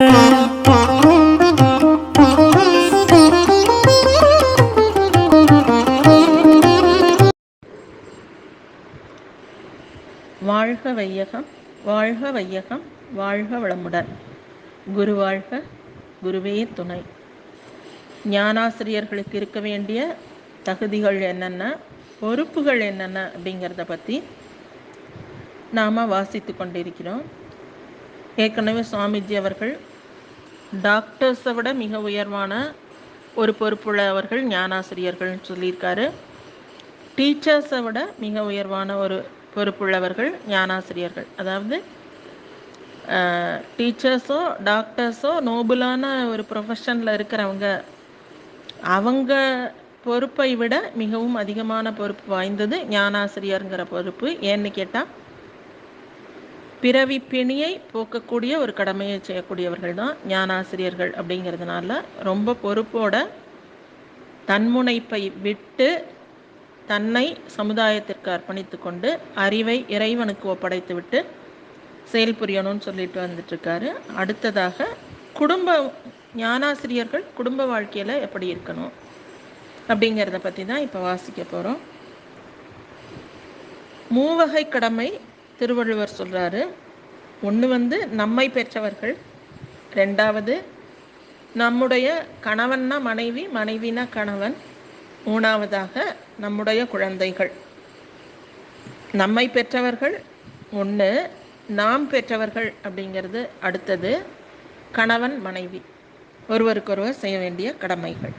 வாழ்க வையகம், வாழ்க வையகம், வாழ்க வளமுடன். குரு வாழ்க, குருவே துணை. ஞானாசிரியர்களுக்கு இருக்க வேண்டிய தகுதிகள் என்னென்ன, பொறுப்புகள் என்னென்ன அப்படிங்கிறத பற்றி நாம் வாசித்து கொண்டிருக்கிறோம். ஏற்கனவே சுவாமிஜி அவர்கள் டாக்டர்ஸை விட மிக உயர்வான ஒரு பொறுப்புள்ளவர்கள் ஞானாசிரியர்கள்னு சொல்லியிருக்காரு. டீச்சர்ஸை விட மிக உயர்வான ஒரு பொறுப்புள்ளவர்கள் ஞானாசிரியர்கள். அதாவது டீச்சர்ஸோ டாக்டர்ஸோ நோபலான ஒரு ப்ரொஃபஷனில் இருக்கிறவங்க, அவங்க பொறுப்பை விட மிகவும் அதிகமான பொறுப்பு வாய்ந்தது ஞானாசிரியருங்கிற பொறுப்பு. ஏன்னு கேட்டால், பிறவி பிணியை போக்கக்கூடிய ஒரு கடமையை செய்யக்கூடியவர்கள் தான் ஞானாசிரியர்கள். அப்படிங்கிறதுனால ரொம்ப பொறுப்போட தன்முனைப்பை விட்டு தன்னை சமுதாயத்திற்கு அர்ப்பணித்து கொண்டு அறிவை இறைவனுக்கு ஒப்படைத்து விட்டு செயல்புரியணும்னு சொல்லிட்டு வந்துட்டுருக்காரு. அடுத்ததாக ஞானாசிரியர்கள் குடும்ப வாழ்க்கையில் எப்படி இருக்கணும் அப்படிங்கிறத பற்றி தான் இப்போ வாசிக்க போகிறோம். மூவகை கடமை திருவள்ளுவர் சொல்கிறாரு. ஒன்று நம்மை பெற்றவர்கள், ரெண்டாவது நம்முடைய கணவன்னா மனைவி, மனைவினா கணவன், மூணாவதாக நம்முடைய குழந்தைகள். நம்மை பெற்றவர்கள் ஒன்று, நாம் பெற்றவர்கள் அப்படிங்கிறது அடுத்தது, கணவன் மனைவி ஒருவருக்கொருவர் செய்ய வேண்டிய கடமைகள்.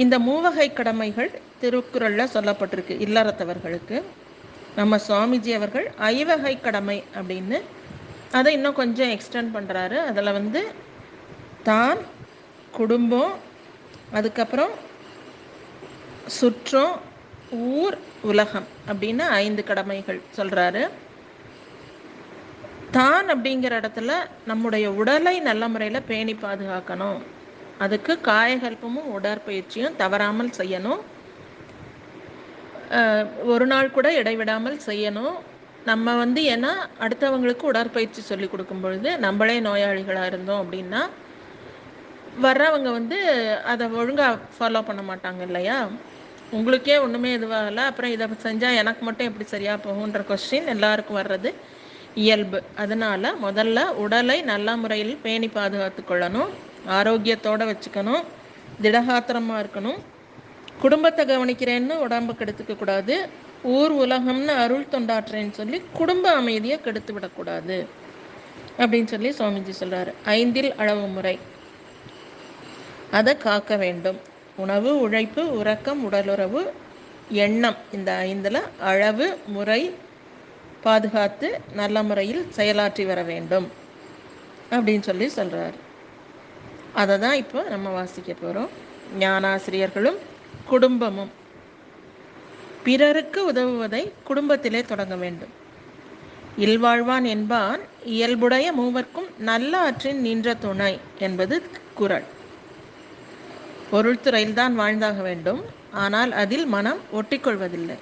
இந்த மூவகை கடமைகள் திருக்குறளில் சொல்லப்பட்டிருக்கு இல்லறத்தவர்களுக்கு. நம்ம சுவாமிஜி அவர்கள் ஐவகை கடமை அப்படின்னு அதை இன்னும் கொஞ்சம் எக்ஸ்டெண்ட் பண்ணுறாரு. அதில் தான், குடும்பம், அதுக்கப்புறம் சுற்றம், ஊர், உலகம் அப்படின்னு 5 கடமைகள் சொல்கிறாரு. தான் அப்படிங்கிற இடத்துல நம்முடைய உடலை நல்ல முறையில் பேணி பாதுகாக்கணும். அதுக்கு காயகல்பமும் உடற்பயிற்சியும் தவறாமல் செய்யணும். ஒரு நாள் கூட இடைவிடாமல் செய்யணும். நம்ம ஏன்னா அடுத்தவங்களுக்கு உடற்பயிற்சி சொல்லி கொடுக்கும் பொழுது நம்மளே நோயாளிகளாக இருந்தோம் அப்படின்னா வர்றவங்க அதை ஒழுங்காக ஃபாலோ பண்ண மாட்டாங்க இல்லையா? உங்களுக்கே ஒன்றுமே இதுவாகலை, அப்புறம் இதை செஞ்சால் எனக்கு மட்டும் எப்படி சரியாக போகுன்ற கொஸ்டின் எல்லாருக்கும் வர்றது இயல்பு. அதனால் முதல்ல உடலை நல்ல முறையில் பேணி பாதுகாத்து கொள்ளணும், ஆரோக்கியத்தோடு வச்சுக்கணும், திடகாத்திரமாக இருக்கணும். குடும்பத்தை கவனிக்கிறேன்னு உடம்பு கெடுத்துக்கக்கூடாது. ஊர் உலகம்னு அருள் தொண்டாற்றுறேன்னு சொல்லி குடும்ப அமைதியை கெடுத்து விடக்கூடாது அப்படின்னு சொல்லி சுவாமிஜி சொல்கிறார். 5 அளவு முறை அதை காக்க வேண்டும். உணவு, உழைப்பு, உறக்கம், உடலுறவு, எண்ணம், இந்த 5 அளவு முறை பாதுகாத்து நல்ல முறையில் செயலாற்றி வர வேண்டும் அப்படின்னு சொல்லி சொல்கிறார். அதை தான் இப்போ நம்ம வாசிக்க போகிறோம். ஞானாசிரியர்களும் குடும்பமும். பிறருக்கு உதவுவதை குடும்பத்திலே தொடங்க வேண்டும். இல்வாழ்வான் என்பான் இயல்புடைய மூவர்க்கும் நல்ல ஆற்றின் நின்ற துணை என்பது குறள். பொருள்துறையில் தான் வாழ்ந்தாக வேண்டும், ஆனால் அதில் மனம் ஒட்டிக்கொள்வதில்லை.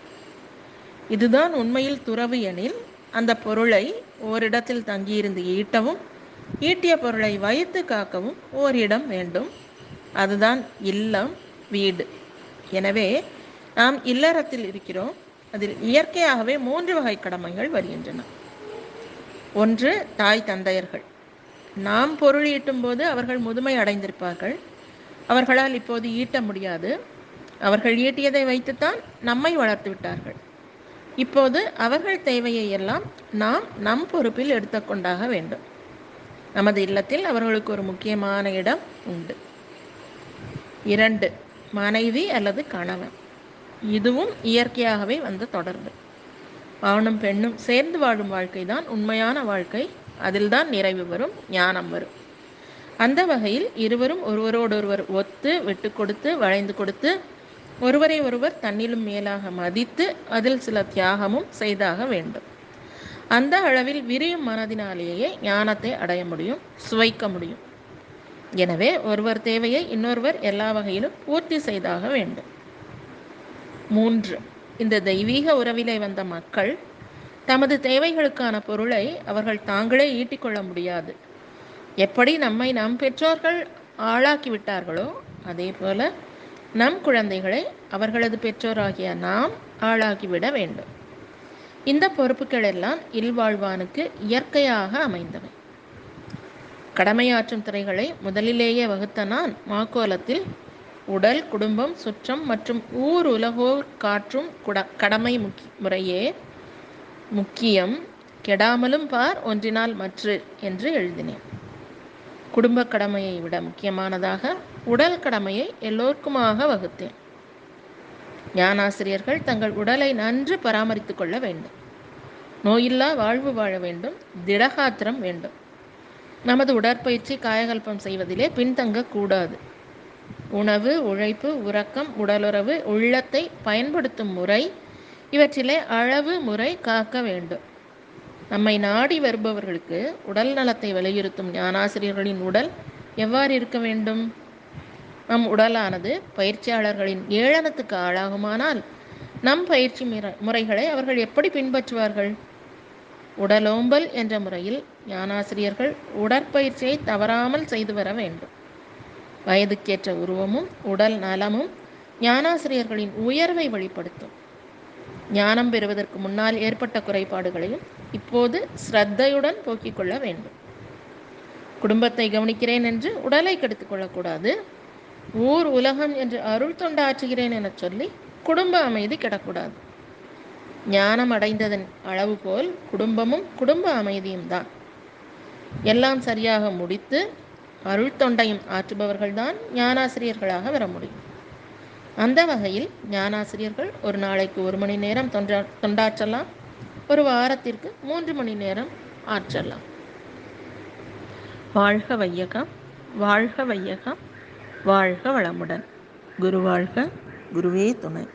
இதுதான் உண்மையில் துறவு எனில் அந்த பொருளை ஓரிடத்தில் தங்கியிருந்து ஈட்டவும், ஈட்டிய பொருளை வைத்து காக்கவும் ஓரிடம் வேண்டும். அதுதான் இல்லம், வீடு. எனவே நாம் இல்லறத்தில் இருக்கிறோம். அதில் இயற்கையாகவே 3 வகை கடமைகள் வருகின்றன. ஒன்று, தாய் தந்தையர்கள். நாம் பொருள் ஈட்டும் போது அவர்கள் முதுமை அடைந்திருப்பார்கள். அவர்களால் இப்போது ஈட்ட முடியாது. அவர்கள் ஈட்டியதை வைத்துத்தான் நம்மை வளர்த்து விட்டார்கள். இப்போது அவர்கள் தேவையை எல்லாம் நாம் நம் பொறுப்பில் எடுத்துக்கொண்டாக வேண்டும். நமது இல்லத்தில் அவர்களுக்கு ஒரு முக்கியமான இடம் உண்டு. 2, மனைவி அல்லது கணவன். இதுவும் இயற்கையாகவே வந்த தொடர்பு. ஆணும் பெண்ணும் சேர்ந்து வாழும் வாழ்க்கை தான் உண்மையான வாழ்க்கை. அதில்தான் நிறைவு வரும், ஞானம் வரும். அந்த வகையில் இருவரும் ஒருவரோடொருவர் ஒத்து, விட்டு கொடுத்து, வளைந்து கொடுத்து, ஒருவரை ஒருவர் தன்னிலும் மேலாக மதித்து, அதில் சில தியாகமும் செய்தாக வேண்டும். அந்த அளவில் விரியும் மனதினாலேயே ஞானத்தை அடைய முடியும், சுவைக்க முடியும். எனவே ஒருவர் தேவையை இன்னொருவர் எல்லா வகையிலும் பூர்த்தி செய்தாக வேண்டும். 3, இந்த தெய்வீக உறவிலே வந்த மக்கள் தமது தேவைகளுக்கான பொருளை அவர்கள் தாங்களே ஈட்டிக்கொள்ள முடியாது. எப்படி நம்மை நம் பெற்றோர்கள் ஆளாக்கிவிட்டார்களோ அதே போல நம் குழந்தைகளை அவர்களது பெற்றோராகிய நாம் ஆளாக்கிவிட வேண்டும். இந்த பொறுப்புகள் எல்லாம் இல்வாழ்வானுக்கு இயற்கையாக அமைந்தவை. கடமையாற்றும் துறைகளை முதலிலேயே வகுத்த நான் மாக்கோலத்தில் உடல், குடும்பம், சுற்றம் மற்றும் ஊர் உலகோர் காற்றும் கடமை முறையே முக்கியம், கெடாமலும் பார் ஒன்றினால் மற்று என்று எழுதினேன். குடும்ப கடமையை விட முக்கியமானதாக உடல் கடமையை எல்லோருக்குமாக வகுத்தேன். ஞானாசிரியர்கள் தங்கள் உடலை நன்று பராமரித்து கொள்ள வேண்டும். நோயில்லா வாழ்வு வாழ வேண்டும். திடகாத்திரம் வேண்டும். நமது உடற்பயிற்சி காயகல்பம் செய்வதிலே பின்தங்கக்கூடாது. உணவு, உழைப்பு, உறக்கம், உடலுறவு, உள்ளத்தை பயன்படுத்தும் முறை இவற்றிலே அளவு முறை காக்க வேண்டும். நம்மை நாடி வருபவர்களுக்கு உடல் நலத்தை வலியுறுத்தும் ஞானாசிரியர்களின் உடல் எவ்வாறு இருக்க வேண்டும்? நம் உடலானது பயிற்சியாளர்களின் ஏளனத்துக்கு ஆளாகுமானால் நம் பயிற்சி முறைகளை அவர்கள் எப்படி பின்பற்றுவார்கள்? உடலோம்பல் என்ற முறையில் ஞானாசிரியர்கள் உடற்பயிற்சியை தவறாமல் செய்து வர வேண்டும். வயதுக்கேற்ற உருவமும் உடல் நலமும் ஞானாசிரியர்களின் உயர்வை வெளிப்படுத்தும். ஞானம் பெறுவதற்கு முன்னால் ஏற்பட்ட குறைபாடுகளையும் இப்போது ஸ்ரத்தையுடன் போக்கிக் கொள்ள வேண்டும். குடும்பத்தை கவனிக்கிறேன் என்று உடலை கெடுத்துக் கொள்ளக்கூடாது. ஊர் உலகம் என்று அருள் தொண்டாற்றுகிறேன் என சொல்லி குடும்ப அமைதி கெடக்கூடாது. ஞானம் அடைந்ததன் அளவு போல் குடும்பமும் குடும்ப அமைதியும் தான். எல்லாம் சரியாக முடித்து அருள் தொண்டையும் ஆற்றுபவர்கள்தான் ஞானாசிரியர்களாக வர முடியும். அந்த வகையில் ஞானாசிரியர்கள் ஒரு நாளைக்கு 1 மணி நேரம் தொண்டாற்றலாம், ஒரு வாரத்திற்கு 3 மணி நேரம் ஆற்றலாம். வாழ்க வையகம், வாழ்க வையகம், வாழ்க வளமுடன். குரு வாழ்க, குருவே துணை.